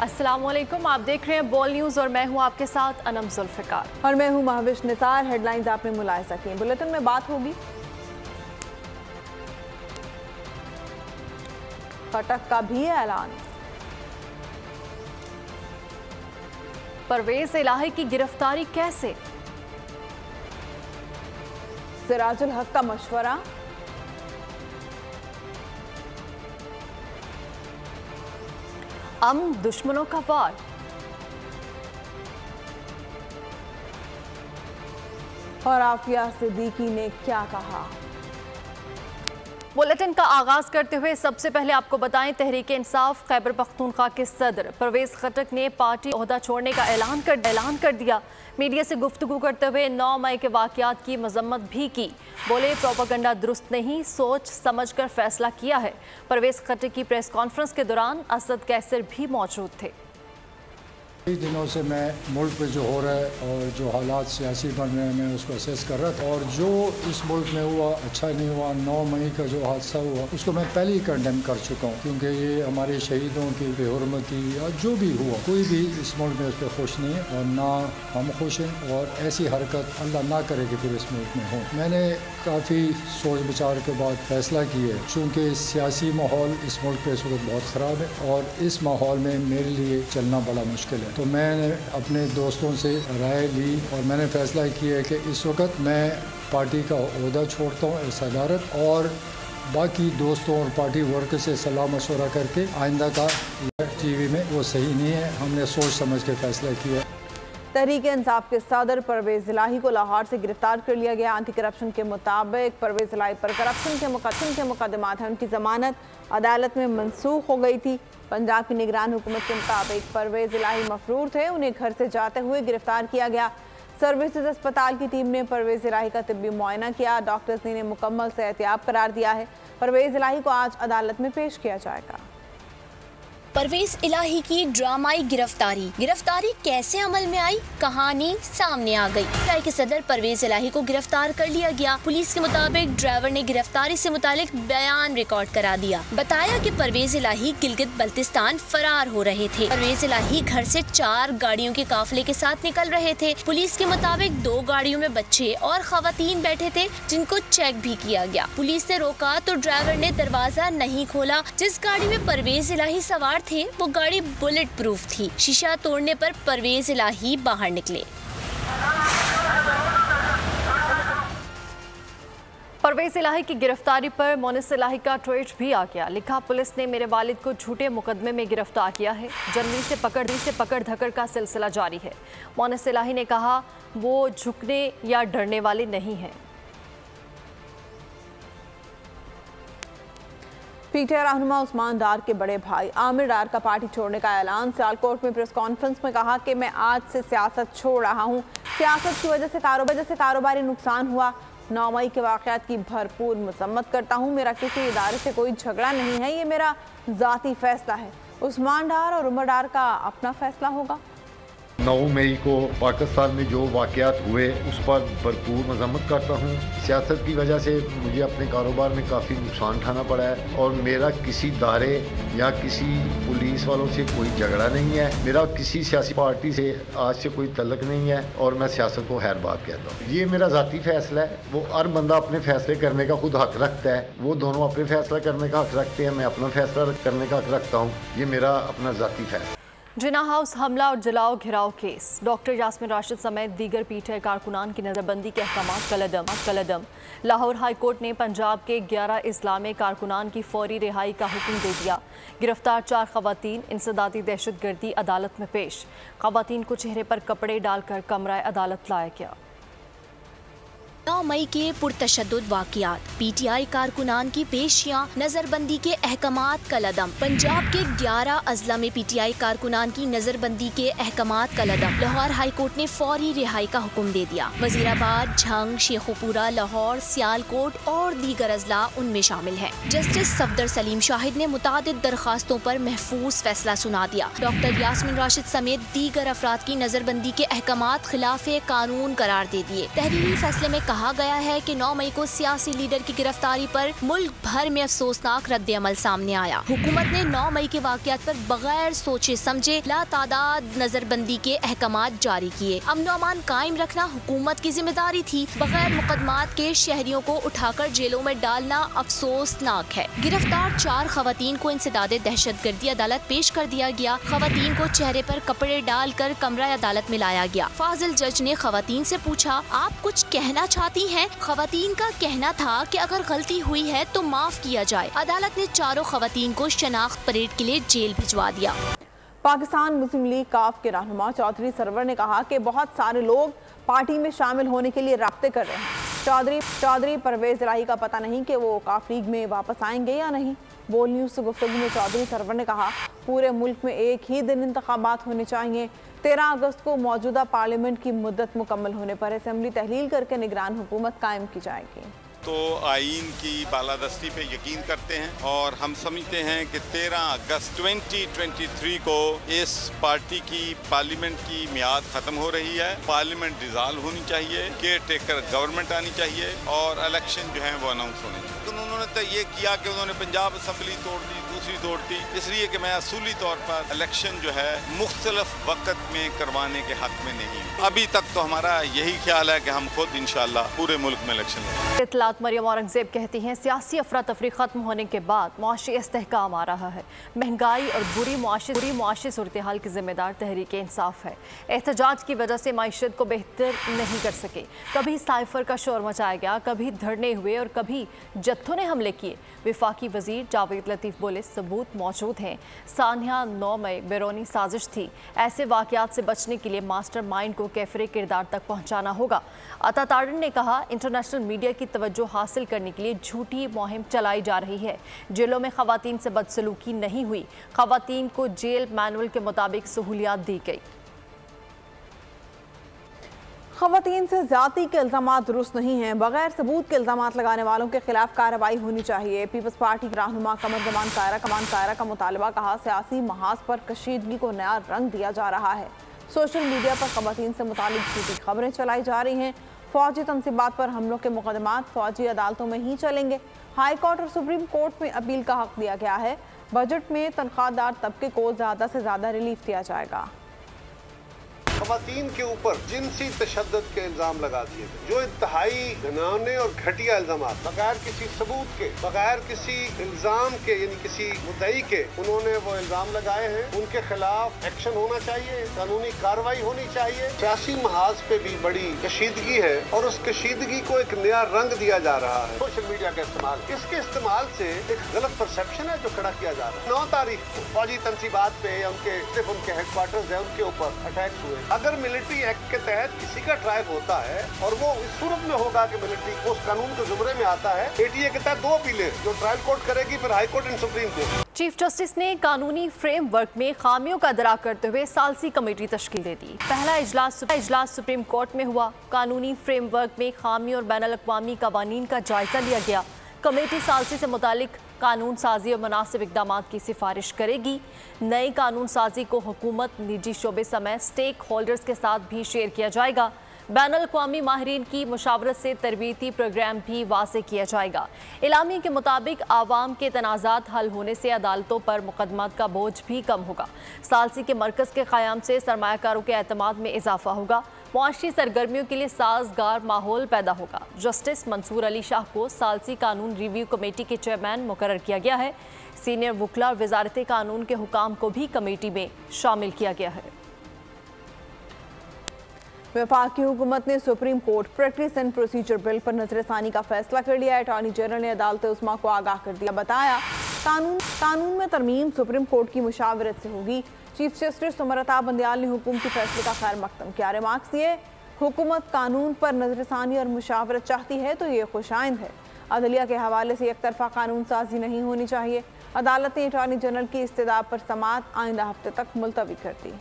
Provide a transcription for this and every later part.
अस्सलामुअलैकुम, आप देख रहे हैं बोल न्यूज़ और मैं हूं आपके साथ अनम जुल्फ़िकार और मैं हूं महविश निसार। हेडलाइंस आपने मुलाहिज़ा की। बुलेटिन में बात होगी खटक का भी ऐलान, परवेज इलाही की गिरफ्तारी कैसे, सिराजुल हक का मशवरा, दुश्मनों का वार, और आफिया सिद्दीकी ने क्या कहा। बुलेटिन का आगाज करते हुए सबसे पहले आपको बताएं, तहरीक इंसाफ खैबर पख्तूनख्वा के सदर परवेज खटक ने पार्टी ओहदा छोड़ने का ऐलान कर दिया। मीडिया से गुफ्तगू करते हुए 9 मई के वाकयात की मजम्मत भी की। बोले, प्रोपेगेंडा दुरुस्त नहीं, सोच समझ कर फैसला किया है। परवेज खटक की प्रेस कॉन्फ्रेंस के दौरान असद कैसर भी मौजूद थे। कई दिनों से मैं मुल्क पे जो हो रहा है और जो हालात सियासी बन रहे हैं मैं उसको असेस कर रहा था, और जो इस मुल्क में हुआ अच्छा नहीं हुआ। 9 मई का जो हादसा हुआ उसको मैं पहले ही कंडेम कर चुका हूँ, क्योंकि ये हमारे शहीदों की बेहुरमती या जो भी हुआ, कोई भी इस मुल्क में उस पर खुश नहीं है और ना हम खुश हैं, और ऐसी हरकत अल्लाह ना करे कि फिर इस मुल्क में हो। मैंने काफ़ी सोच विचार के बाद फैसला किया, चूँकि सियासी माहौल इस मुल्क पे इस वक्त बहुत ख़राब है और इस माहौल में मेरे लिए चलना बड़ा मुश्किल है। तो मैंने अपने दोस्तों से राय ली और मैंने फैसला किया कि इस वक्त मैं पार्टी का ओहदा छोड़ता हूँ सदारत, और बाकी दोस्तों और पार्टी वर्कर से सलाह मशवरा करके आइंदा का टीवी में वो सही नहीं है। हमने सोच समझ के फैसला किया। तहरीक इंसाफ के सदर परवेज इलाही को लाहौर से गिरफ्तार कर लिया गया। एंटी करप्शन के मुताबिक परवेज इलाही पर करप्शन के मुकदमात हैं। उनकी जमानत अदालत में मनसूख हो गई थी। पंजाब की निगरान हुकूमत के मुताबिक परवेज इलाही मफरूर थे, उन्हें घर से जाते हुए गिरफ्तार किया गया। सर्विसेज अस्पताल की टीम ने परवेज इलाही का तिब्बी मुआयना किया। डॉक्टर्स ने इन्हें मुकम्मल सेहतियाब करार दिया है। परवेज इलाही को आज अदालत में पेश किया जाएगा। परवेज इलाही की ड्रामाई गिरफ्तारी कैसे अमल में आई, कहानी सामने आ गई। पीटीआई के सदर परवेज इलाही को गिरफ्तार कर लिया गया। पुलिस के मुताबिक ड्राइवर ने गिरफ्तारी से मुतालिक बयान रिकॉर्ड करा दिया। बताया कि परवेज इलाही गिलगित बल्तिस्तान फरार हो रहे थे। परवेज इलाही घर से 4 गाड़ियों के काफिले के साथ निकल रहे थे। पुलिस के मुताबिक 2 गाड़ियों में बच्चे और खवातीन बैठे थे, जिनको चेक भी किया गया। पुलिस ने रोका तो ड्राइवर ने दरवाजा नहीं खोला। जिस गाड़ी में परवेज इलाही सवार थे वो गाड़ी बुलेट प्रूफ थी। शीशा तोड़ने पर परवेज इलाही बाहर निकले। परवेज इलाही की गिरफ्तारी पर मोनिस इलाही का ट्वीट भी आ गया। लिखा, पुलिस ने मेरे वालिद को झूठे मुकदमे में गिरफ्तार किया है। जनवरी से पकड़ धकड़ का सिलसिला जारी है। मोनिस इलाही ने कहा, वो झुकने या डरने वाले नहीं हैं। पीटीआई रहनुमा उस्मान डार के बड़े भाई आमिर डार का पार्टी छोड़ने का ऐलान। सियालकोट में प्रेस कॉन्फ्रेंस में कहा कि मैं आज से सियासत छोड़ रहा हूं। सियासत की वजह से कारोबारी नुकसान हुआ। 9 मई के वाकयात की भरपूर मजम्मत करता हूं। मेरा किसी इदारे से कोई झगड़ा नहीं है, ये मेरा ज़ाती फैसला है। उस्मान डार और उमर डार का अपना फैसला होगा। 9 मई को पाकिस्तान में जो वाक़यात हुए उस पर भरपूर मजम्मत करता हूँ। सियासत की वजह से मुझे अपने कारोबार में काफ़ी नुकसान उठाना पड़ा है, और मेरा किसी दारे या किसी पुलिस वालों से कोई झगड़ा नहीं है। मेरा किसी सियासी पार्टी से आज से कोई तल्लक नहीं है, और मैं सियासत को खैर बात कहता हूँ। ये मेरा ज़ाती फैसला है। वो हर बंदा अपने फैसले करने का खुद हक रखता है। वो दोनों अपने फैसला करने का हक रखते हैं, मैं अपना फैसला करने का हक रखता हूँ। ये मेरा अपना ज़ाती फैसला। जिना हाउस हमला और जलाओ घिराव केस, डॉक्टर यास्मीन राशिद समेत दीगर पीटीआई कारकुनान की नज़रबंदी के अहकाम कलदम। लाहौर हाई कोर्ट ने पंजाब के 11 इस्लामी कारकुनान की फौरी रिहाई का हुक्म दे दिया। गिरफ्तार 4 खवातीन इंसदादी दहशतगर्दी अदालत में पेश। खवातीन को चेहरे पर कपड़े डालकर कमरा अदालत लाया गया। 9 मई के पुरतशद्दुद वाक़यात, पीटीआई कारकुनान की पेशियां, नजरबंदी के अहकामात कलदम। पंजाब के 11 अजला में पीटीआई कारकुनान की नजरबंदी के अहकामात कलदम। लाहौर हाई कोर्ट ने फौरी रिहाई का हुक्म दे दिया। वजीराबाद, झंग, शेखुपुरा, लाहौर, सियालकोट और दीगर अजला उनमें शामिल है। जस्टिस सफदर सलीम शाहिद ने मुतादिद दरखास्तों पर महफूज फैसला सुना दिया। डॉक्टर यास्मीन राशिद समेत दीगर अफराद की नजरबंदी के अहकामात खिलाफ कानून करार दे दिए। तहरीरी फैसले में कहा गया है कि 9 मई को सियासी लीडर की गिरफ्तारी पर मुल्क भर में अफसोसनाक रद्द-ए-अमल सामने आया। हुकूमत ने 9 मई के वाक़यात पर बगैर सोचे समझे लातादाद नजरबंदी के अहकामात जारी किए। अमन और अमान कायम रखना हुकूमत की जिम्मेदारी थी। बगैर मुकदमात के शहरियों को उठाकर जेलों में डालना अफसोसनाक है। गिरफ्तार 4 खवातीन को इंसदादे दहशतगर्दी अदालत पेश कर दिया गया। खवातीन को चेहरे पर कपड़े डालकर कमरा अदालत में लाया गया। फाजिल जज ने खवातीन से पूछा, आप कुछ कहना चाहती हैं? खवातीन का कहना था कि अगर गलती हुई है तो माफ किया जाए। अदालत ने चारों खवातीन को शनाख्त परेड के लिए जेल भिजवा दिया। पाकिस्तान मुस्लिम लीग काफ के रहनुमा चौधरी सरवर ने कहा कि बहुत सारे लोग पार्टी में शामिल होने के लिए राब्ते कर रहे हैं। चौधरी परवेज इलाही का पता नहीं कि वो काफ लीग में वापस आएंगे या नहीं। बोल न्यूज़ से गुफ्तगू में चौधरी सरवर ने कहा, पूरे मुल्क में एक ही दिन इंतखाबात होने चाहिए। 13 अगस्त को मौजूदा पार्लियामेंट की मुद्दत मुकम्मल होने पर असेंबली तहलील करके निगरान हुकूमत कायम की जाएगी। तो आईन की बालादस्ती पे यकीन करते हैं और हम समझते हैं कि 13 अगस्त 2023 को इस पार्टी की पार्लियामेंट की मियाद ख़त्म हो रही है। पार्लियामेंट डिसॉल्व होनी चाहिए, केयर टेकर गवर्नमेंट आनी चाहिए और इलेक्शन जो है वो अनाउंस होने चाहिए। तो उन्होंने तो ये किया कि उन्होंने पंजाब असम्बली तोड़ दी, दूसरी तोड़ दी, इसलिए कि मैं असूली तौर पर इलेक्शन जो है मुख्तलिफ वक्त में करवाने के हक में नहीं हूँ। अभी तक तो हमारा यही ख्याल है कि हम खुद इंशाअल्लाह पूरे मुल्क में इलेक्शन लड़ेंगे। इतलात मरियम औरंगजेब कहती हैं, सियासी अफरा तफरी खत्म होने के बाद मुआशी इस्तेहकाम आ रहा है। महंगाई और बुरी मुआशी सूरत हाल की जिम्मेदार तहरीक इंसाफ है। एहतजाज की वजह से माइशत को बेहतर नहीं कर सके। कभी साइफर का शोर मचाया गया, कभी धरने हुए और कभी जत्थों ने हमले किए। विफाकी वजीर जावेद लतीफ़ बोले, सबूत मौजूद हैं। सानिया 9 मई बैरूनी साजिश थी। ऐसे वाक़यात से बचने के लिए मास्टर माइंड को कैफरे किरदार तक पहुँचाना होगा। अता तारन ने कहा, इंटरनेशनल मीडिया की तवज्जो हासिल करने के लिए झूठी मुहिम चलाई जा रही है। जेलों में खवातीन से बदसलूकी नहीं हुई। खवातीन को जेल मैनुअल के मुताबिक सहूलियात दी गई। खवातीन से ज़ाती के इल्ज़ामात दुरुस्त नहीं हैं। बगैर सबूत के इल्ज़ामात लगाने वालों के खिलाफ कार्रवाई होनी चाहिए। पीपल्स पार्टी के रहनुमा कमर जमान कायरा का मुतालबा। कहा, सियासी महाज पर कशीदगी को नया रंग दिया जा रहा है। सोशल मीडिया पर खवातीन से मुतालिक झूठी खबरें चलाई जा रही हैं। फौजी तनसीबात पर हमलों के मुकदमात फौजी अदालतों में ही चलेंगे। हाई कोर्ट और सुप्रीम कोर्ट में अपील का हक दिया गया है। बजट में तनख्वाहदार तबके को ज़्यादा से ज़्यादा रिलीफ दिया जाएगा। खवातीन के ऊपर जिनसी तशद्दुद के इल्जाम लगा दिए गए, जो इंतहाई घिनौने और घटिया इल्जाम, बगैर किसी सबूत के, बगैर किसी इल्जाम के, यानी किसी मुद्दई के उन्होंने वो इल्जाम लगाए हैं। उनके खिलाफ एक्शन होना चाहिए, कानूनी कार्रवाई होनी चाहिए। सियासी महाज पे भी बड़ी कशीदगी है और उस कशीदगी को एक नया रंग दिया जा रहा है। सोशल मीडिया का इस्तेमाल, इसके इस्तेमाल से एक गलत परसेप्शन है जो खड़ा किया जा रहा है। 9 तारीख को फौजी तनसीबात पे या उनके हेडक्वार्टर्स है उनके ऊपर अटैक हुए। अगर मिलिट्री एक्ट के तहत किसी का ट्रायल होता है और वो इस सूरत में होगा कि मिलिट्री उस कानून के जुमरे में आता है, एटीए के तहत 2 अपीलें जो ट्रायल कोर्ट करेगी, फिर high court and supreme court. Chief justice ने कानूनी फ्रेमवर्क में खामियों का दरा करते हुए सालसी कमेटी तश्कील दे दी। पहला इजलास सुप्रीम कोर्ट में हुआ। कानूनी फ्रेमवर्क में खामियों और बैनुल अक़वामी कवानीन का जायजा लिया गया। कमेटी सालसी से मुतालिक कानून साजी और मुनासिब इक़दाम की सिफारिश करेगी। नई कानून साजी को हुकूमत, निजी शोबे समेत स्टेक होल्डर्स के साथ भी शेयर किया जाएगा। बैनुल अक़वामी माहिरीन की मुशावरत से तरबियती प्रोग्राम भी वाज़ेह किया जाएगा। इलामी के मुताबिक आवाम के तनाज़ात हल होने से अदालतों पर मुकदमात का बोझ भी कम होगा। सालसी के मरकज़ के क़याम से सरमायाकारों के एतमाद में इजाफा होगा। मुआशी सरगर्मियों के लिए साजगार माहौल पैदा होगा। जस्टिस मंसूर अली शाह को सालसी कानून रिव्यू कमेटी के चेयरमैन मुकर्रर किया गया है। सीनियर वकला और वजारत कानून के हुकाम को भी कमेटी में शामिल किया गया है। वफाकी हुकूमत ने supreme court practice and procedure bill पर नजरसानी का फैसला कर लिया। अटॉर्नी जनरल ने अदालत उस्मा को आगाह कर दिया। बताया, कानून में तरमीम सुप्रीम कोर्ट की मुशावरत से होगी। चीफ जस्टिस उमरता बंदयाल ने हुकूमती फैसले का खैर मकदम किया। रिमार्क्स दिए, हुकूमत कानून पर नजरसानी और मुशावरत चाहती है तो ये खुशाइंद है। अदलिया के हवाले से एक तरफा कानून साजी नहीं होनी चाहिए। अदालत ने अटॉर्नी जनरल की इस्तदा पर समाअत आइंदा हफ्ते तक मुलतवी कर दी।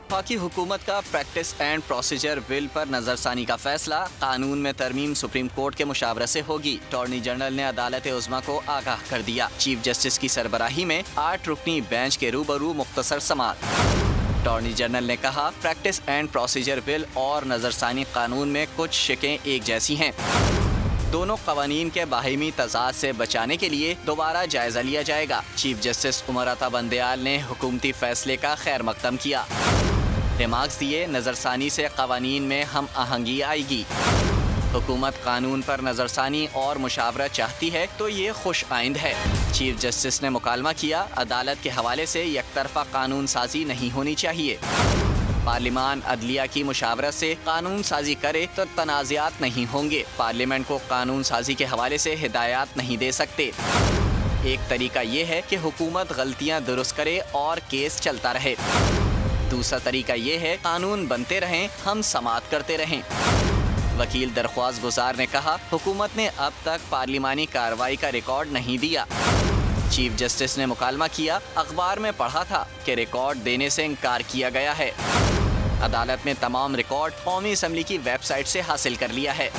वफाकी हुकूमत का प्रैक्टिस एंड प्रोसीजर बिल पर नजरसानी का फैसला, कानून में तरमीम सुप्रीम कोर्ट के मुशावरत से होगी। अटॉर्नी जनरल ने अदालत उज़्मा को आगाह कर दिया। चीफ जस्टिस की सरबराही में 8 रुकनी बेंच के रूबरू मुख्तसर समाअत। अटॉर्नी जनरल ने कहा, प्रैक्टिस एंड प्रोसीजर बिल और नजरसानी कानून में कुछ शिकें एक जैसी हैं। दोनों कवानीन के बाहिमी तजाद से बचाने के लिए दोबारा जायजा लिया जाएगा। चीफ जस्टिस उमर अता बंदयाल ने हुकूमती फैसले का खैर मकदम किया। रिमार्क्स दिए, नजरसानी से कवानीन में हम आहंगी आएगी। हुकूमत कानून पर नजरसानी और मुशावरत चाहती है तो ये खुश आइंद है। चीफ जस्टिस ने मुकालमा किया, अदालत के हवाले से यकतरफा कानून साजी नहीं होनी चाहिए। पार्लिमान अदलिया की मुशावरत से कानून साजी करे तो तनाज़ात नहीं होंगे। पार्लियामेंट को कानून साजी के हवाले से हिदायत नहीं दे सकते। एक तरीका ये है कि हुकूमत गलतियाँ दुरुस्त करे और केस चलता रहे। दूसरा तरीका ये है कानून बनते रहें, हम समाअत करते रहें। वकील दरख्वास्त गुजार ने कहा, हुकूमत ने अब तक पार्लिमानी कार्रवाई का रिकॉर्ड नहीं दिया। चीफ जस्टिस ने मुकालमा किया, अखबार में पढ़ा था कि रिकॉर्ड देने से इनकार किया गया है। अदालत में तमाम रिकॉर्ड कौमी असम्बली की वेबसाइट से हासिल कर लिया है।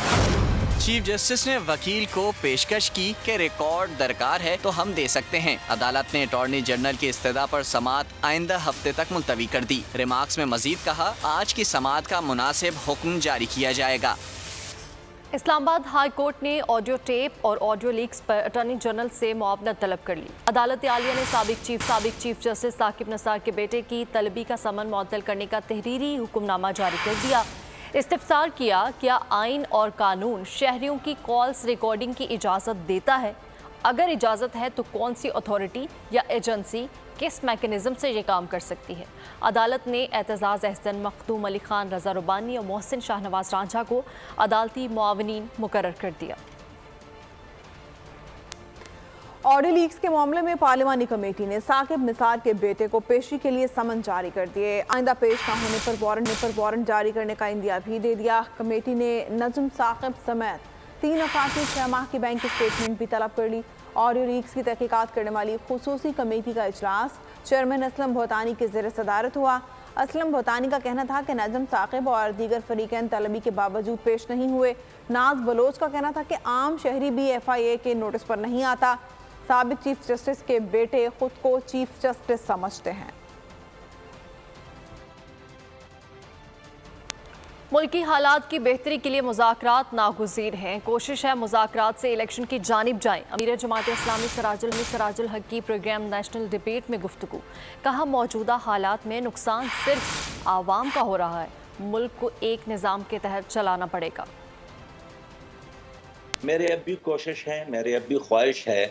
चीफ जस्टिस ने वकील को पेशकश की कि रिकॉर्ड दरकार है तो हम दे सकते हैं। अदालत ने अटॉर्नी जनरल की इस्तदा पर समाअत आइंदा हफ्ते तक मुलतवी कर दी। रिमार्क्स में मजीद कहा, आज की समाअत का मुनासिब हुक्म जारी किया जाएगा। इस्लामाबाद हाई कोर्ट ने ऑडियो टेप और ऑडियो लीक्स पर अटॉर्नी जनरल से मुआवनत तलब कर ली। अदालत आलिया ने साबिक चीफ जस्टिस साकिब निसार के बेटे की तलबी का समन मुअत्तल करने का तहरीरी हुक्मनामा जारी कर दिया। इस्तिफ्सार किया, क्या आइन और कानून शहरियों की कॉल्स रिकॉर्डिंग की इजाज़त देता है? अगर इजाज़त है तो कौन सी अथॉरिटी या एजेंसी किस मैकेनिज़्म से ये काम कर सकती है? अदालत ने एतजाज़ अहसन, मखदूम अली खान, रज़ा रुबानी और मोहसिन शाहनवाज रांझा को अदालती मुआवनीन मुकर्रर कर दिया। ऑडियो लीक्स के मामले में पार्लिमानी कमेटी ने साकिब निसार के बेटे को पेशी के लिए समन जारी कर दिए। आइंदा पेश न होने पर वारंट जारी करने का इंदिया भी दे दिया। कमेटी ने नजम साकिब समेत 3 अफराद की 6 माह की बैंक स्टेटमेंट भी तलब कर ली। ऑडियो लीक्स की तहकीकात करने वाली खुसूसी कमेटी का इजलास चेयरमैन असलम भोतानी के ज़ेर सदारत हुआ। असलम भोतानी का कहना था कि नजम साकिब और दीगर फरीकैन तलबी के बावजूद पेश नहीं हुए। नाज बलोच का कहना था कि आम शहरी भी FIA के नोटिस पर नहीं आता। साबिक चीफ जस्टिस के बेटे खुद को चीफ जस्टिस समझते हैं। मुल्की हालात की बेहतरी के लिए मुज़ाकरात नागुज़ीर हैं। कोशिश है मुज़ाकरात से इलेक्शन की जानिब जाएं। अमीर जमात इस्लामी सराजुल हक की प्रोग्राम नेशनल डिबेट में गुफ्तगू। कहा, मौजूदा हालात में नुकसान सिर्फ आवाम का हो रहा है, मुल्क को एक निज़ाम के तहत चलाना पड़ेगा। मेरे अब भी कोशिश है, मेरी अब भी ख्वाहिश है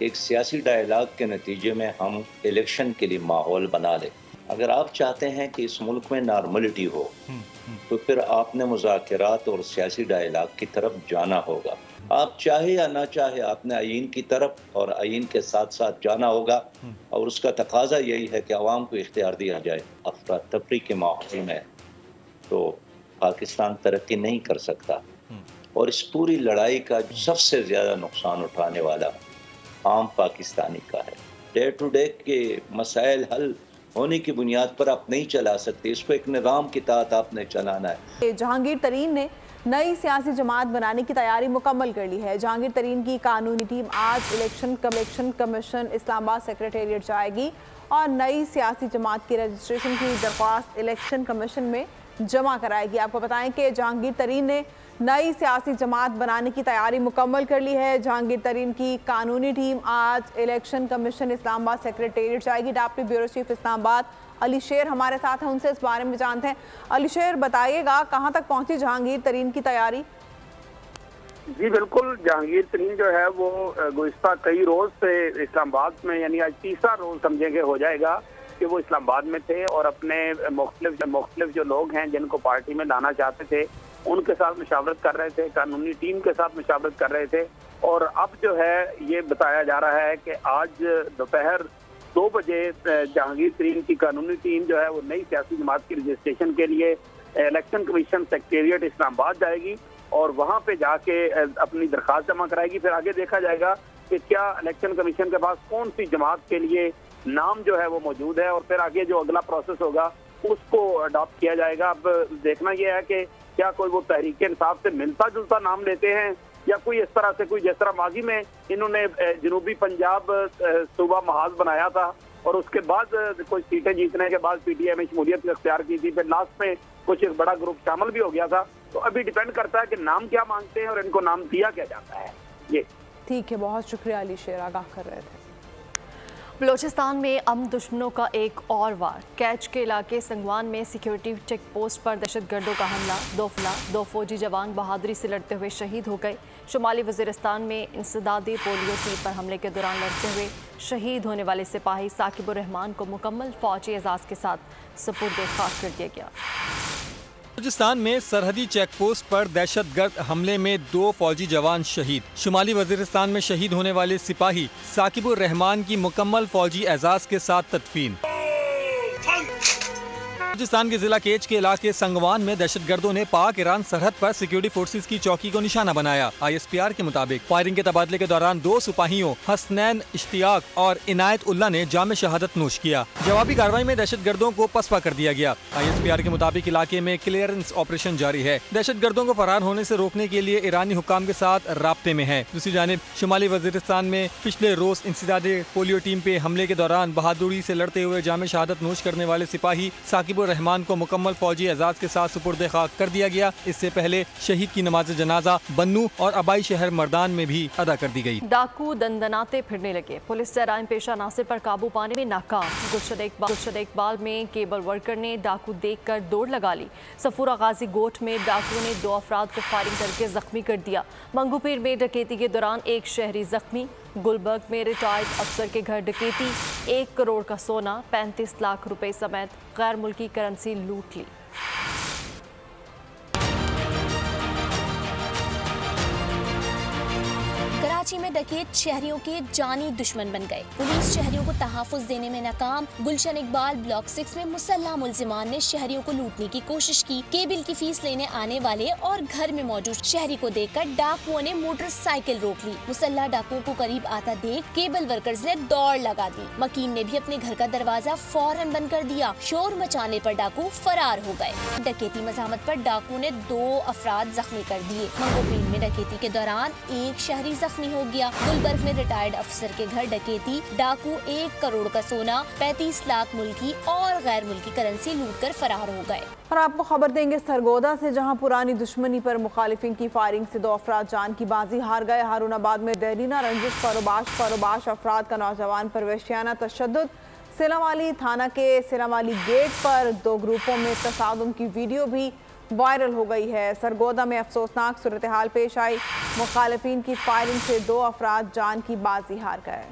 एक सियासी डायलॉग के नतीजे में हम इलेक्शन के लिए माहौल बना लें। अगर आप चाहते हैं कि इस मुल्क में नॉर्मलिटी हो तो फिर आपने मुज़ाकरात और सियासी डायलॉग की तरफ जाना होगा। आप चाहे या ना चाहे आपने आईन की तरफ और आईन के साथ साथ जाना होगा, और उसका तकाजा यही है कि आवाम को इख्तियार दिया जाए। अफरा तफरी के माहौल में तो पाकिस्तान तरक्की नहीं कर सकता, और इस पूरी लड़ाई का सबसे ज़्यादा नुकसान उठाने वाला आम पाकिस्तानी का है। डे टू डे के मसाइल हल होने की बुनियाद पर आप नहीं चला सकते, इसको एक निज़ाम के तहत आपने चलाना है। जहांगीर तरीन ने नई सियासी जमात बनाने की तैयारी मुकम्मल कर ली है। जहांगीर तरीन की कानूनी टीम आज इलेक्शन कमीशन इस्लामाबाद सेक्रेटेरिएट जाएगी और नई सियासी जमात की रजिस्ट्रेशन की दरख्वास्त इलेक्शन कमीशन में जमा कराएगी। आपको बताएं कि जहांगीर तरीन ने नई सियासी जमात बनाने की तैयारी मुकम्मल कर ली है। जहांगीर तरीन की कानूनी टीम आज इलेक्शन कमीशन इस्लामाबाद सेक्रेटेरिएट जाएगी। Deputy bureau chief Islamabad Ali शेर हमारे साथ हैं, उनसे इस बारे में जानते हैं। अली शेर, बताइएगा कहां तक पहुंची जहांगीर तरीन की तैयारी? जी बिल्कुल, जहांगीर तरीन जो है वो गुज़िश्ता कई रोज से इस्लामाबाद में, यानी आज तीसरा रोज समझेंगे हो जाएगा कि वो इस्लामाबाद में थे और अपने मुख्तलिफ जो लोग हैं जिनको पार्टी में लाना चाहते थे उनके साथ मुशावरत कर रहे थे, कानूनी टीम के साथ मुशावरत कर रहे थे। और अब जो है ये बताया जा रहा है कि आज दोपहर 2 बजे जहांगीर तरीन की कानूनी टीम जो है वो नई सियासी जमात की रजिस्ट्रेशन के लिए इलेक्शन कमीशन सेक्रेटेरिएट इस्लामाबाद जाएगी और वहाँ पे जाके अपनी दरख्वास्त जमा कराएगी। फिर आगे देखा जाएगा कि क्या इलेक्शन कमीशन के पास कौन सी जमात के लिए नाम जो है वो मौजूद है, और फिर आगे जो अगला प्रोसेस होगा उसको अडॉप्ट किया जाएगा। अब देखना यह है कि क्या कोई वो तहरीक इंसाफ से मिलता जुलता नाम लेते हैं या कोई इस तरह से, कोई जिस तरह माजी में इन्होंने जनूबी पंजाब सूबा महाज बनाया था और उसके बाद कुछ सीटें जीतने के बाद पीटीआई में शमूलियत इख्तियार की थी, फिर लास्ट में कुछ एक बड़ा ग्रुप शामिल भी हो गया था। तो अभी डिपेंड करता है कि नाम क्या मांगते हैं और इनको नाम दिया क्या जाता है। ये ठीक है, बहुत शुक्रिया अली शेर, आगाह कर रहे थे। बलोचिस्तान में अमन दुश्मनों का एक और वार। कैच के इलाके संगवान में सिक्योरिटी चेक पोस्ट पर दहशतगर्दों का हमला, दो फौजी जवान बहादुरी से लड़ते हुए शहीद हो गए। शुमाली वज़ीरिस्तान में इंसदादी पोलियो टीम पर हमले के दौरान लड़ते हुए शहीद होने वाले सिपाही साकिबुर रहमान को मुकम्मल फौजी एजाज़ के साथ सुपुर्द खाक कर दिया गया। बलूचिस्तान में सरहदी चेक पोस्ट पर दहशतगर्द हमले में 2 फौजी जवान शहीद। शुमाली वज़ीरिस्तान में शहीद होने वाले सिपाही साकिबुर रहमान की मुकम्मल फौजी एजाज के साथ तदफीन। बलूचिस्तान के जिला केच के इलाके संगवान में दहशतगर्दों ने पाक ईरान सरहद पर सिक्योरिटी फोर्सेस की चौकी को निशाना बनाया। ISPR के मुताबिक फायरिंग के तबादले के दौरान 2 सिपाहियों हसनैन इश्तियाक और इनायत उल्ला ने जाम शहादत नोश किया। जवाबी कार्रवाई में दहशतगर्दों को पसपा कर दिया गया। ISPR के मुताबिक इलाके में क्लियरेंस ऑपरेशन जारी है। दहशतगर्दों को फरार होने से रोकने के लिए ईरानी हुक्काम के साथ राब्ते में है। दूसरी जानिब शुमाली वज़ीरिस्तान में पिछले रोज इंसदादी पोलियो टीम पे हमले के दौरान बहादुरी से लड़ते हुए जाम शहादत नोश करने वाले सिपाही साकिबुर रहमान को मुकम्मल फौजी एजाज के साथ सुपुर्द खाक कर दिया गया। इससे पहले शहीद की नमाज जनाजा बन्नू और अबाई शहर मर्दान में भी अदा कर दी गई। डाकू दंदनाते फिरने लगे। पुलिस जराइम पेशा नासिर पर काबू पाने में नाकाम। गुलशन इकबाल में केबल वर्कर ने डाकू देखकर दौड़ लगा ली। सफूरा गाजी गोट में डाकू ने 2 अफराद को फायरिंग करके जख्मी कर दिया। मंगूपीर में डकैती के दौरान 1 शहरी जख्मी। गुलबर्ग में रिटायर्ड अफसर के घर डकैती, 1 करोड़ का सोना, 35 लाख रुपए समेत गैर मुल्की करेंसी लूट ली। कराची में डकैत शहरियों के जानी दुश्मन बन गए। पुलिस शहरियों को तहफ़्फ़ुज़ देने में नाकाम। गुलशन इकबाल ब्लॉक 6 में मुसल्लह मुल्जिमान ने शहरियों को लूटने की कोशिश की। केबिल की फीस लेने आने वाले और घर में मौजूद शहरी को देखकर डाकुओं ने मोटरसाइकिल रोक ली। मुसल्लह डाकुओं को करीब आता देख केबल वर्कर्स ने दौड़ लगा दी। मकीन ने भी अपने घर का दरवाजा फौरन बंद कर दिया। शोर मचाने पर डाकू फरार हो गए। डकैती मज़ाहमत पर डाकुओं ने 2 अफराद जख्मी कर दिए। मंगोपीर में डकैती के दौरान 1 शहरी जख्मी हो गया। गुलबर्ग में रिटायर्ड अफसर के घर डकैती, डाकू 1 करोड़ का सोना, 35 लाख मुल्की और गैर मुल्की करेंसी लूटकर फरार हो गए। और आपको खबर देंगे सरगोदा से, जहां पुरानी दुश्मनी पर मुखालिफिन की फायरिंग से 2 अफराद जान की बाजी हार गए। हारूनाबाद में देरीना रंजिश परोबाश अफराद का नौजवान पर वहशियाना तशद्दुद। सिलावाली थाना के सिलावाली गेट पर 2 ग्रुपों में तसादुम की वीडियो भी वायरल हो गई है। सरगोदा में अफसोसनाक सूरत हाल पेश आई। मुखालिफिन की फायरिंग से 2 अफराद जान की बाजी हार गए।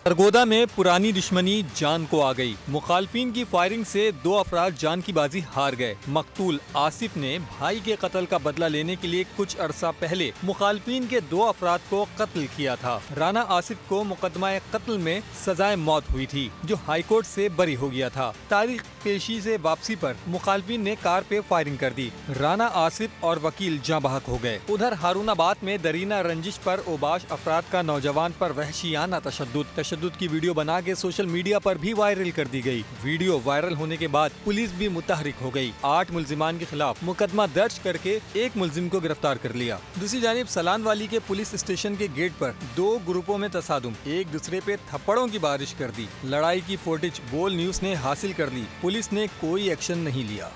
सरगोदा में पुरानी दुश्मनी जान को आ गई। मुखालफिन की फायरिंग से 2 अफराद जान की बाजी हार गए। मकतूल आसिफ ने भाई के कत्ल का बदला लेने के लिए कुछ अरसा पहले मुखालफिन के 2 अफराद को कत्ल किया था। राना आसिफ को मुकदमा कत्ल में सजाए मौत हुई थी, जो हाई कोर्ट से बरी हो गया था। तारीख पेशी से वापसी पर मुखालफिन ने कार पे फायरिंग कर दी। राना आसिफ और वकील जाँ बहक हो गए। उधर हारूनाबाद में दरीना रंजिश पर ओबाश अफराद का नौजवान पर वहशियाना तशद्दुद की वीडियो बना के सोशल मीडिया पर भी वायरल कर दी गई। वीडियो वायरल होने के बाद पुलिस भी मुतहरिक हो गई। 8 मुल्जिमान के खिलाफ मुकदमा दर्ज करके 1 मुल्जिम को गिरफ्तार कर लिया। दूसरी जानिब सलान वाली के पुलिस स्टेशन के गेट पर 2 ग्रुपों में तसादुम, एक दूसरे पे थप्पड़ों की बारिश कर दी। लड़ाई की फुटेज बोल न्यूज ने हासिल कर ली। पुलिस ने कोई एक्शन नहीं लिया।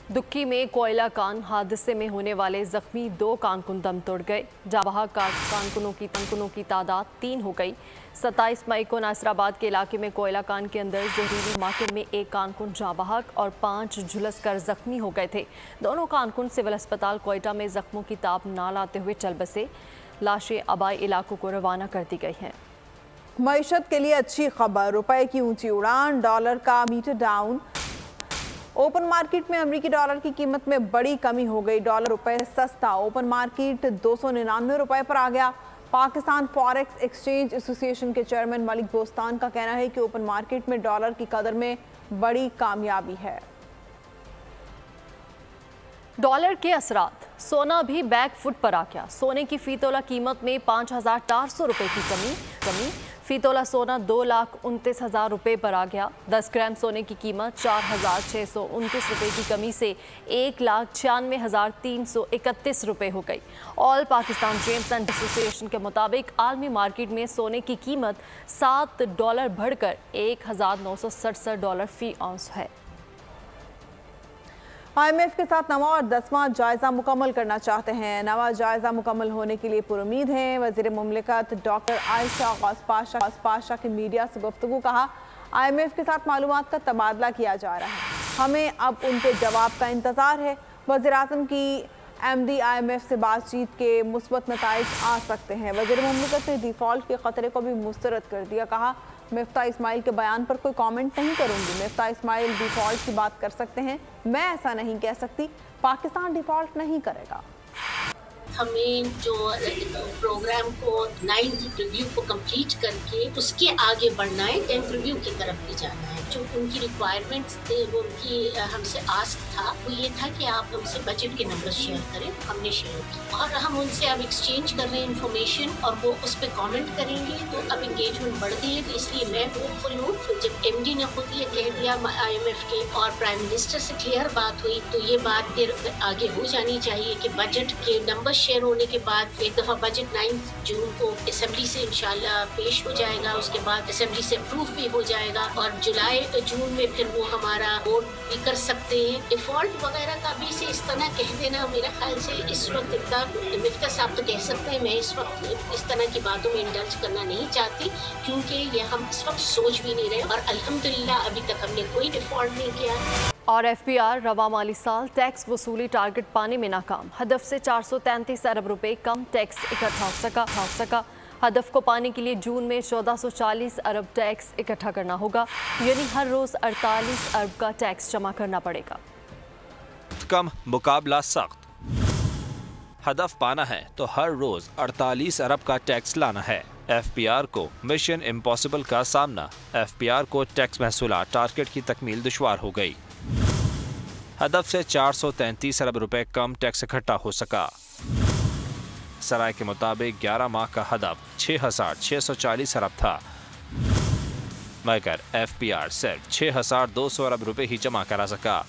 दुक्की में कोयला कान हादसे में होने वाले जख्मी 2 कारकुन दम तोड़ गए। जाबाह कारकुनों की तादाद 3 हो गई। 27 मई को नासिराबाद के इलाके में कोयला कान के अंदर जहरीली धमाके में 1 कारकुन जाबाहक और 5 झुलस कर जख्मी हो गए थे। दोनों कारकुन सिविल अस्पताल कोयटा में जख्मों की ताब ना लाते हुए चल बसे। लाशें आबाई इलाकों को रवाना कर दी गई हैं। मईशत के लिए अच्छी खबर, रुपए की ऊंची उड़ान, डॉलर का मीटर डाउन। ओपन मार्केट में अमेरिकी डॉलर की कीमत में बड़ी कमी हो गई। डॉलर रुपए सस्ता, ओपन मार्केट 299 रुपए पर आ गया। पाकिस्तान फॉरेक्स एक्सचेंज एसोसिएशन के चेयरमैन मलिक बोस्तान का कहना है कि ओपन मार्केट में डॉलर की कदर में बड़ी कामयाबी है। डॉलर के असरात, सोना भी बैक फुट पर आ गया। सोने की फी तोला कीमत में 5400 रुपए की कमी। फी तोला सोना 2,29,000 रुपये पर आ गया। 10 ग्राम सोने की कीमत 4,629 रुपये की कमी से 1,96,331 रुपये हो गई। All Pakistan James and association के मुताबिक आलमी मार्केट में सोने की कीमत $7 बढ़कर $1,967 फी औंस है। IMF के साथ नवा और 10वां जायजा मुकम्मल करना चाहते हैं। नवा जायजा मुकम्मल होने के लिए पुरुमीद हैं। वज़ीर मुमलिकत डॉक्टर आयशा गौस पाशा की मीडिया से गुफ्तगू कहा, IMF के साथ मालूमात का तबादला किया जा रहा है, हमें अब उनके जवाब का इंतज़ार है। वज़ीर-ए-आज़म की MD IMF से बातचीत के मुस्बत नताइज आ सकते हैं। वज़ीर मुमलिकत ने डिफ़ॉल्ट के ख़तरे को भी मुस्तरद कर दिया। कहा, मिफ्ता इस्माइल के बयान पर कोई कमेंट नहीं करूंगी। मिफ्ता इस्माइल डिफ़ॉल्ट की बात कर सकते हैं, मैं ऐसा नहीं कह सकती। पाकिस्तान डिफ़ॉल्ट नहीं करेगा। हमें जो प्रोग्राम को 9th रिव्यू को कंप्लीट करके उसके आगे बढ़ना है, 10th रिव्यू की तरफ भी जाना है। जो उनकी रिक्वायरमेंट्स थे, वो उनकी हमसे आस्क था, वो ये था कि आप हमसे बजट के नंबर शेयर करें। हमने शेयर किया और हम उनसे अब एक्सचेंज कर रहे हैं इन्फॉर्मेशन और वो उस पर कॉमेंट करेंगे। तो अब इंगेजमेंट बढ़ गई है, तो इसलिए मैं होपफुल हूँ। जब MD ने खुद ये कह दिया IMF के और प्राइम मिनिस्टर से क्लियर बात हुई, तो ये बात फिर आगे हो जानी चाहिए कि बजट के नंबर शेयर होने के बाद एक दफ़ा बजट 9 जून को असेंबली से इंशाल्लाह पेश हो जाएगा। उसके बाद असेंबली से अप्रूव भी हो जाएगा और जुलाई जून में फिर वो हमारा वोट भी कर सकते हैं। डिफॉल्ट वगैरह का भी से इस तरह कह देना मेरा ख्याल से इस वक्त इतना, मिफ्ता साहब तो कह सकते हैं, मैं इस वक्त इस तरह की बातों में इंडल्ज करना नहीं चाहती, क्योंकि ये हम इस वक्त सोच भी नहीं रहे और अल्हम्दुलिल्लाह अभी तक हमने कोई डिफॉल्ट नहीं किया। और FPR रवा माली साल टैक्स वसूली टारगेट पाने में नाकाम। हदफ से 433 अरब रुपए कम टैक्स इकट्ठा हो सका। हदफ को पाने के लिए जून में 1440 अरब टैक्स इकट्ठा करना होगा, यानी हर रोज़ 48 अरब का टैक्स जमा करना पड़ेगा। कम मुकाबला सख्त। हदफ पाना है तो हर रोज़ 48 अरब का टैक्स लाना है। FPR को मिशन इम्पॉसिबल का सामना। FPR को टैक्स महसूलात टारगेट की तकमील दुश्वार हो गई। हदफ से 433 अरब रुपए कम टैक्स इकट्ठा हो सका। सराय के मुताबिक 11 माह का हदफ 6,640 अरब था, मगर FPR सिर्फ 6,200 अरब रुपए ही जमा करा सका।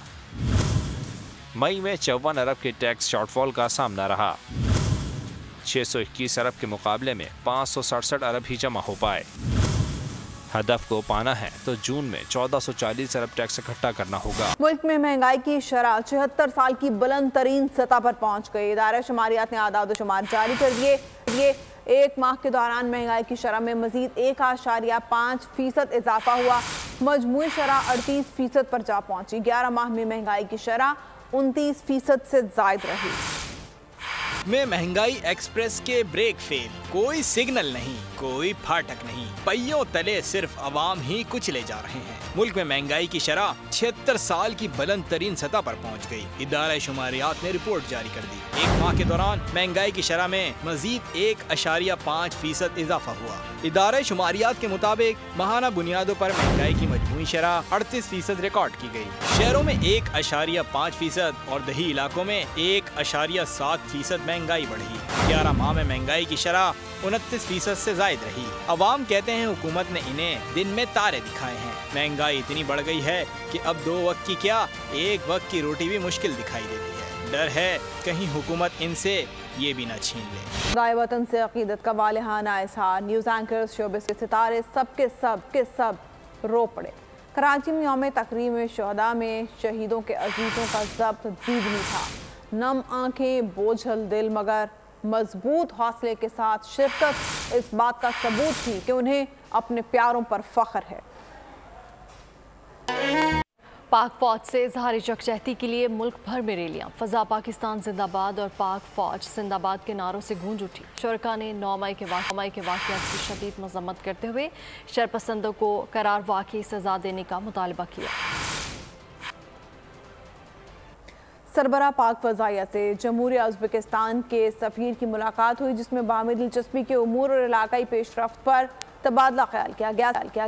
मई में 54 अरब के टैक्स शॉर्टफॉल का सामना रहा। 621 अरब के मुकाबले में 567 अरब ही जमा हो पाए। हदफ को पाना है तो जून में 1440 अरब टैक्स इकट्ठा करना होगा। मुल्क में महंगाई की शरह 76 साल की बुलंद तरीन सतह पर पहुंच गई। इदारा शुमारियात ने आदाद शुमार जारी कर दिए। ये एक माह के दौरान महंगाई की शरह में मजीद 1.5% इजाफा हुआ। मजमूई शरह 38% पर जा पहुंची। 11 माह में महंगाई की शरह 29% से जायद रही। में महंगाई एक्सप्रेस के ब्रेक फेल, कोई सिग्नल नहीं, कोई फाटक नहीं, पहियों तले सिर्फ अवाम ही कुचले जा रहे हैं। मुल्क में महंगाई की शरह 76 साल की बुलंद तरीन सतह पर पहुंच गई। इदारा शुमारियात ने रिपोर्ट जारी कर दी। एक माह के दौरान महंगाई की शरह में मजीद 1.5% इजाफा हुआ। इदारा शुमारियात के मुताबिक माहाना बुनियादों पर महंगाई की मजमूई शरह 38% रिकॉर्ड की गई। शहरों में 1.5% और दही इलाकों में 1.7% महंगाई बढ़ी। 11 माह में महंगाई की शरह 29% से जायद रही। अवाम कहते हैं हुकूमत ने इन्हें दिन में तारे दिखाए हैं। महंगाई इतनी बढ़ गई है कि अब 2 वक्त की क्या, 1 वक्त की रोटी भी मुश्किल दिखाई देती है। डर है कहीं हुकूमत इनसे ये भी न छीन ले। खुदाए वतन से अकीदत का वालिहाना इज़हार। न्यूज़ एंकर्स, शोबिस के सितारे सब के सब रो पड़े। कराची में यौम तकरीम में शहदा में शहीदों के अजीज़ों का ज़ब्त दीदनी था। नम आंखें, बोझल दिल, मगर मजबूत हौसले के साथ शिरकत इस बात का सबूत थी कि उन्हें अपने प्यारों पर फख्र है। पाक फौज से इजहार यकजहती के लिए मुल्क भर में रैलियां। फजा पाकिस्तान जिंदाबाद और पाक फौज जिंदाबाद के नारों से गूंज उठी। शुरका ने 9 मई के वाक़यात की शदीद मजम्मत करते हुए शरपसंदों को करार वाक़ई सजा देने का मुतालबा किया। सरबरा पाक फ़ज़ाइया से जमहूरिया उज़्बेकिस्तान के सफ़ीर की मुलाकात हुई, जिसमें बाहमी दिलचस्पी के उमूर और इलाकाई पेशरफ्त पर तबादला ख्याल किया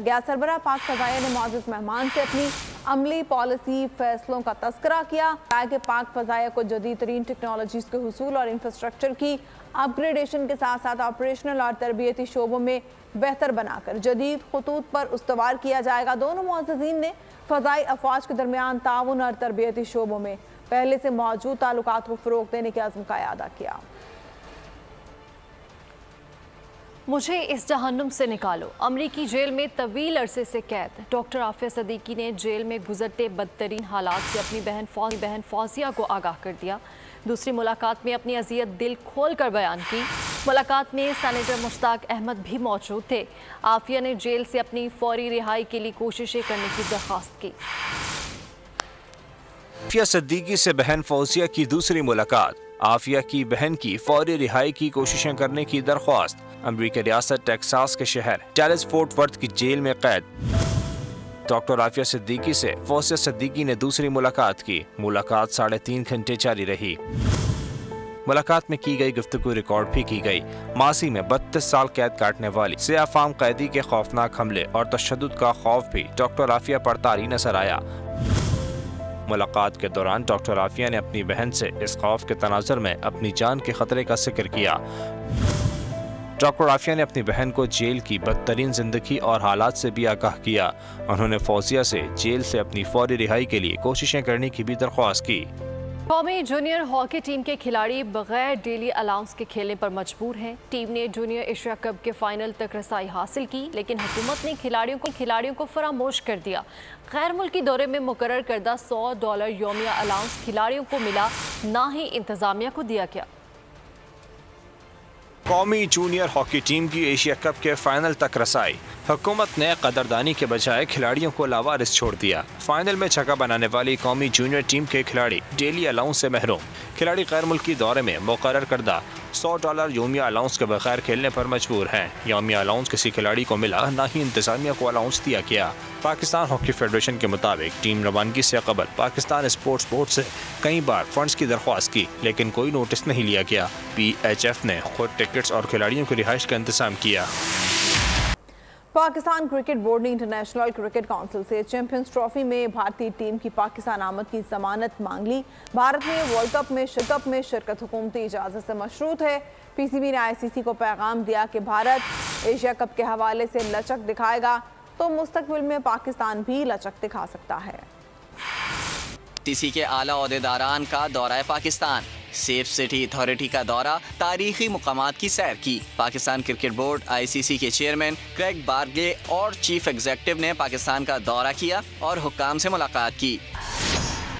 गया। सरबराह पाक फ़ज़ाइया ने मौजूद मेहमान से अपनी अमली पॉलिसी फैसलों का तस्करा किया कि पाक फ़ज़ाइया को जदीद तरीन टेक्नोलॉजीज़ के हुसूल और इंफ्रास्ट्रक्चर की अपग्रेडेशन के साथ साथ ऑपरेशनल और तरबियती शोबों में बेहतर बनाकर जदीद खतूत पर उस्तवार किया जाएगा। दोनों मुअज़्ज़िज़ीन ने फ़ज़ाई अफ़वाज के दरमियान ताउन और तरबियती शोबों में पहले से मौजूद ताल्लुकात को फ़रोग़ देने के अज़्म का अदा किया। मुझे इस जहन्नुम से निकालो। अमरीकी जेल में तवील अरसे से कैद डॉक्टर आफिया सदीकी ने जेल में गुजरते बदतरीन हालात से अपनी बहन फौजिया को आगाह कर दिया। दूसरी मुलाकात में अपनी अजियत दिल खोल कर बयान की। मुलाकात में सेनेटर मुश्ताक अहमद भी मौजूद थे। आफिया ने जेल से अपनी फौरी रिहाई के लिए कोशिशें करने की दरख्वास्त की। आफिया सिद्दीकी से बहन फौजिया की दूसरी मुलाकात। आफिया की बहन की फौरी रिहाई की कोशिशें करने की दरख्वास्त। अमरीकी रियासत टेक्सास के शहर डैलस फोर्ट वर्थ की जेल में कैद डॉक्टर आफिया सिद्दीकी से फौजिया सिद्दीकी ने दूसरी मुलाकात की। मुलाकात 3.5 घंटे जारी रही। मुलाकात में की गई गुफ्तगू रिकॉर्ड भी की गई। माजी में 32 साल कैद काटने वाली सियाह फाम कैदी के खौफनाक हमले और तशद्दुद का खौफ भी डॉक्टर आफिया पर तारी नजर आया। मुलाकात के दौरान डॉक्टर आफिया ने अपनी बहन से इस खौफ के तनाजुर में अपनी जान के खतरे का जिक्र किया। डॉक्टर आफिया ने अपनी बहन को जेल की बदतरीन जिंदगी और हालात से भी आगाह किया। उन्होंने फौजिया से जेल से अपनी फौरी रिहाई के लिए कोशिशें करने की भी दरख्वास्त की। कौमी जूनियर हॉकी टीम के खिलाड़ी बगैर डेली अलाउंस के खेलने पर मजबूर हैं। टीम ने जूनियर एशिया कप के फाइनल तक रसाई हासिल की, लेकिन हुकूमत ने खिलाड़ियों को फरामोश कर दिया। गैर मुल्की दौरे में मुकर्रर करदा $100 यौमिया अलाउंस खिलाड़ियों को मिला, ना ही इंतजामिया को दिया गया। कौमी जूनियर हॉकी टीम की एशिया कप के फाइनल तक रसाई। हुकूमत ने कदरदानी के बजाय खिलाड़ियों को लावारिस छोड़ दिया। फाइनल में जगह बनाने वाली कौमी जूनियर टीम के खिलाड़ी डेली अलाउंस से महरूम। खिलाड़ी गैर मुल्की दौरे में मुकर्रर करदा $100 यौमिया अलाउंस के बगैर खेलने पर मजबूर हैं। यौमिया अलाउंस किसी खिलाड़ी को मिला, ना ही इंतजामिया को अलाउंस दिया गया। पाकिस्तान हॉकी फेडरेशन के मुताबिक टीम रवानगी से कबल पाकिस्तान स्पोर्ट्स बोर्ड से कई बार फंड्स की दरख्वास्त की, लेकिन कोई नोटिस नहीं लिया गया। PHF ने खुद टिकट्स और खिलाड़ियों की रिहाइश का इंतजाम किया। पाकिस्तान क्रिकेट बोर्ड ने इंटरनेशनल क्रिकेट काउंसिल से चैंपियंस ट्रॉफी में भारतीय टीम की पाकिस्तान आमद की जमानत मांग ली। भारत में वर्ल्ड कप में शिरकत हुकूमती इजाज़त से मशरूत है। PCB ने ICC को पैगाम दिया कि भारत एशिया कप के हवाले से लचक दिखाएगा तो मुस्तकबिल में पाकिस्तान भी लचक दिखा सकता है। ICC के आला ओहदेदारान का दौरा पाकिस्तान, सेफ सिटी अथॉरिटी का दौरा, तारीखी मुकामात की सैर की। पाकिस्तान क्रिकेट बोर्ड ICC के चेयरमैन क्रेग बार्गले और चीफ एग्जीक्यूटिव ने पाकिस्तान का दौरा किया और हुक्काम से मुलाकात की।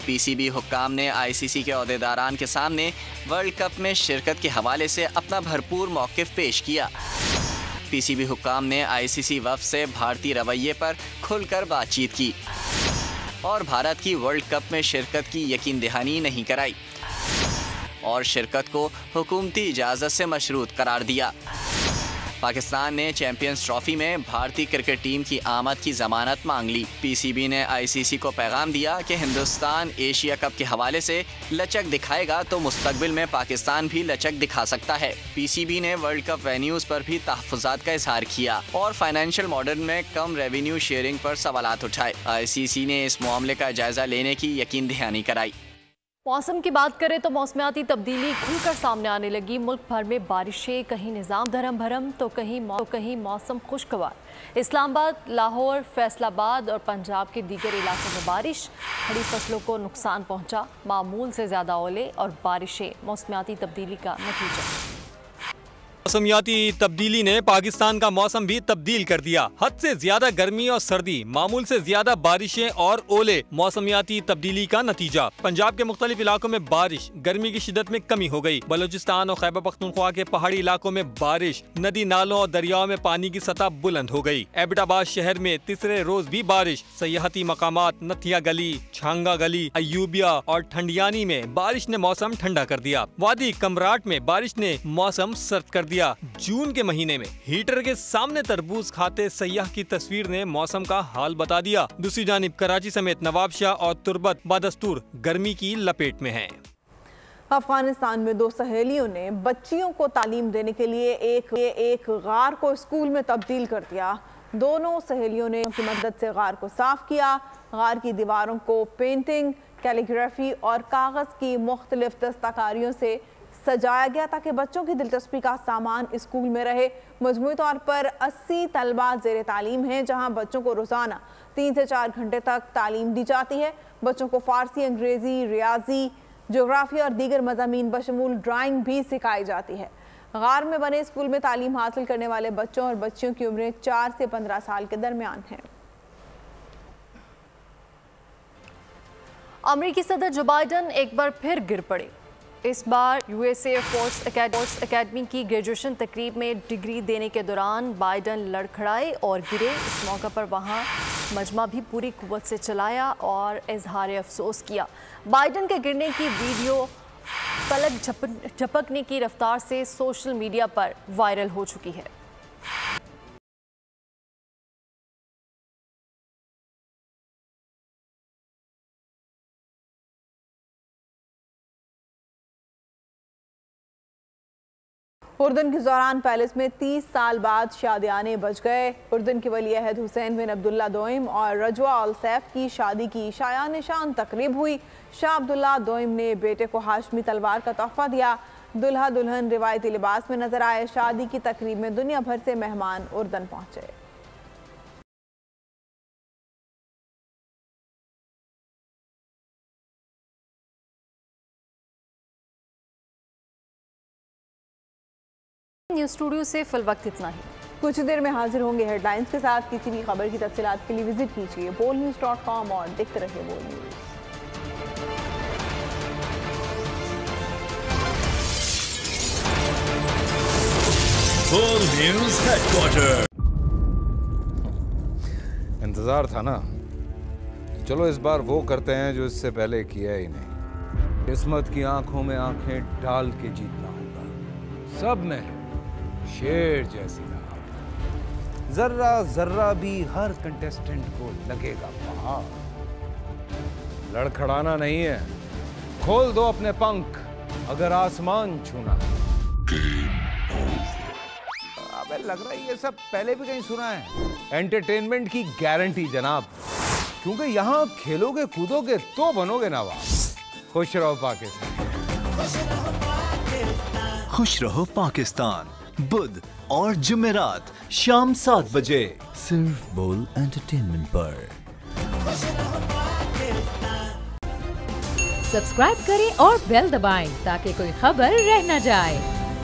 PCB हुक्काम ने ICC के ओहदेदारान के सामने वर्ल्ड कप में शिरकत के हवाले से अपना भरपूर मौक़िफ़ पेश किया। PCB हुक्काम ने ICC वफ़द से भारतीय रवैये पर खुलकर बातचीत की और भारत की वर्ल्ड कप में शिरकत की यकीन दहानी नहीं कराई और शिरकत को हुकूमती इजाज़त से मशरूत करार दिया। पाकिस्तान ने चैंपियंस ट्रॉफी में भारतीय क्रिकेट टीम की आमद की जमानत मांग ली। PCB ने ICC को पैगाम दिया कि हिंदुस्तान एशिया कप के हवाले से लचक दिखाएगा तो मुस्तकबिल में पाकिस्तान भी लचक दिखा सकता है। PCB ने वर्ल्ड कप वेन्यूज़ पर भी तहफ़्फ़ुज़ात का इजहार किया और फाइनेंशियल मॉडल में कम रेवेन्यू शेयरिंग पर सवालात उठाए। ICC ने इस मामले का जायजा लेने की यकीन दहानी कराई। मौसम की बात करें तो मौसमियाती तब्दीली खुलकर सामने आने लगी। मुल्क भर में बारिशें, कहीं निज़ाम धर्म भरम तो कहीं मौसम खुशगवार। इस्लामाबाद, लाहौर, फैसलाबाद और पंजाब के दीगर इलाकों में बारिश, खड़ी फसलों को नुकसान पहुंचा। मामूल से ज़्यादा ओले और बारिशें मौसमियाती तब्दीली का नतीजा। मौसमियाती तब्दीली ने पाकिस्तान का मौसम भी तब्दील कर दिया। हद से ज्यादा गर्मी और सर्दी, मामूल से ज्यादा बारिशें और ओले मौसमियाती तब्दीली का नतीजा। पंजाब के मुख्तलिफ इलाकों में बारिश, गर्मी की शिद्दत में कमी हो गई। बलोचिस्तान और खैबर पख्तूनख्वा के पहाड़ी इलाकों में बारिश, नदी नालों और दरियाओं में पानी की सतह बुलंद हो गई। एबटाबाद शहर में तीसरे रोज भी बारिश। सयाहती मकामात नथिया गली, छांगा गली, अयूबिया और ठंडियानी में बारिश ने मौसम ठंडा कर दिया। वादी कमराट में बारिश ने मौसम सर्द कर दिया। जून के महीने में हीटर के सामने तरबूज खाते सयाह की तस्वीर ने मौसम का हाल बता दिया। दूसरी जानिब कराची समेत नवाबशाह और तुर्बत बदस्तूर गर्मी की लपेट में हैं। अफगानिस्तान में 2 सहेलियों ने बच्चियों को तालीम देने के लिए एक गार को स्कूल में तब्दील कर दिया। दोनों सहेलियों ने उनकी मदद से गार को साफ किया। गार की दीवारों को पेंटिंग, कैलीग्राफी और कागज़ की मुख्तलिफ दस्तकारियों से सजाया गया ताकि बच्चों की दिलचस्पी का सामान स्कूल में रहे। मजमूई तौर पर 80 तलबा ज़ेर तालीम हैं, जहां बच्चों को रोज़ाना 3 से 4 घंटे तक तालीम दी जाती है। बच्चों को फ़ारसी, अंग्रेज़ी, रियाजी, ज्योग्राफी और दीगर मज़ामीन बशमूल ड्राइंग भी सिखाई जाती है। गार में बने स्कूल में तालीम हासिल करने वाले बच्चों और बच्चियों की उम्रें 4 से 15 साल के दरमियान हैं। अमेरिकी सदर जो बाइडन एक बार फिर गिर पड़े। इस बार यूएस एयरफोर्स एकेडमी की ग्रेजुएशन तकरीब में डिग्री देने के दौरान बाइडन लड़खड़ाए और गिरे। इस मौका पर वहां मजमा भी पूरी कुव्वत से चलाया और इजहार अफसोस किया। बाइडन के गिरने की वीडियो पलक झपकने की रफ्तार से सोशल मीडिया पर वायरल हो चुकी है। उर्दन के ज़ोरान पैलेस में 30 साल बाद शादियाने बज गए। उर्दन के वली अहद हुसैन बिन अब्दुल्ला दोइम और रजवा अल सैफ की शादी की शायान शान तकरीब हुई। शाह अब्दुल्ला दोइम ने बेटे को हाशमी तलवार का तोहफा दिया। दुल्हा दुल्हन रिवायती लिबास में नजर आए। शादी की तकरीब में दुनिया भर से मेहमान उर्दन पहुंचे। न्यूज़ स्टूडियो से फिल वक्त इतना ही। कुछ देर में हाजिर होंगे हेडलाइंस के साथ। किसी भी खबर की तफसीलात के लिए विजिट कीजिए bolnews.com और देखते रहिए बोल न्यूज़। बोल न्यूज़ हेडक्वार्टर। इंतजार था ना, चलो इस बार वो करते हैं जो इससे पहले किया ही नहीं। किस्मत की आंखों में आंखें डाल के जीतना होगा। सब में शेर जैसी राह, जर्रा जर्रा भी हर कंटेस्टेंट को लगेगा पहाड़। लड़खड़ाना नहीं है, खोल दो अपने पंख अगर आसमान छूना है। अबे लग रहा है ये सब पहले भी कहीं सुना है। एंटरटेनमेंट की गारंटी जनाब, क्योंकि यहाँ खेलोगे कूदोगे तो बनोगे नवाब। खुश रहो पाकिस्तान। खुश रहो पाकिस्तान, बुध और जुमेरात शाम 7 बजे सिर्फ बोल एंटरटेनमेंट पर। सब्सक्राइब करें और बेल दबाएं ताकि कोई खबर रह न जाए।